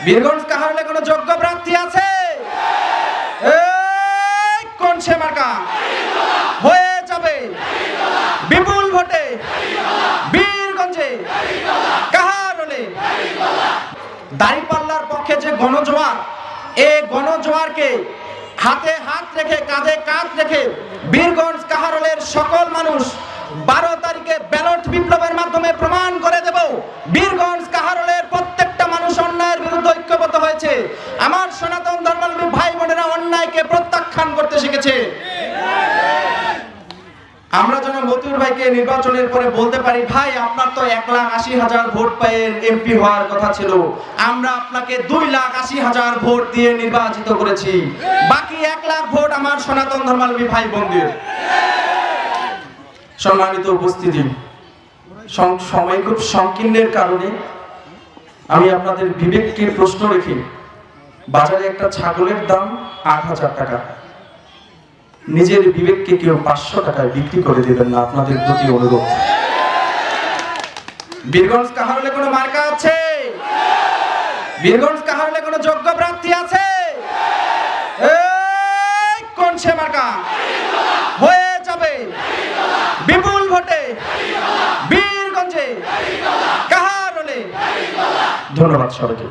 বীরগঞ্জ কাহারোলে কোনো যোগ্য প্রার্থী আছে? কোন সে মার্কা হয়ে যাবে বিপুল ভোটে বীরগঞ্জে কাহারোলে। দাঁড়িপাল্লার পক্ষে যে গণজোয়ার, এই গণজোয়ারকে হাতে হাত রেখে কাঁধে কাঁধ রেখে বীরগঞ্জ কাহারোলের সকল মানুষ 12 তারিখে ব্যালট বিপ্লবের মাধ্যমে প্রমাণ করে দেব বীরগঞ্জ কাহারোলের প্রত্যেকটা মানুষ অন্যায়ের বিরুদ্ধে ঐক্যবদ্ধ হয়েছে। আমার সনাতন ধর্মাবলম্বী ভাই বোনেরা অন্যায়কে প্রত্যাখ্যান করতে শিখেছে। আমরা যেন মতিউর ভাইকে নির্বাচনের পরে বলতে পারি, ভাই আপনার তো 1,80,000 ভোট পেয়ে এমপি হওয়ার কথা ছিল, আমরা আপনাকে 2,80,000 ভোট দিয়ে নির্বাচিত করেছি, বাকি 1 লাখ ভোট আমার সনাতন ধর্মাবলম্বী ভাই বোনদের। সম্মানিত উপস্থিতি, সময় খুব সংকীর্ণের কারণে আমি আপনাদের বিবেককে প্রশ্ন রেখে, বাজারে একটা ছাগলের দাম 8,000 টাকা, নিজের বিবেককে কেউ 500 টাকায় বিক্রি করে দেবেন না, আপনাদের প্রতি অনুরোধ। বীরগঞ্জ কাহারোলে কোনো মার্কা আছে? বীরগঞ্জ কাহারোলে কোনো যোগ্য প্রার্থী আছে? কোন সে মার্কা হয়ে যাবে বিপুল ভোটে বীরগঞ্জে কাহারোলে। ধন্যবাদ সবাইকে।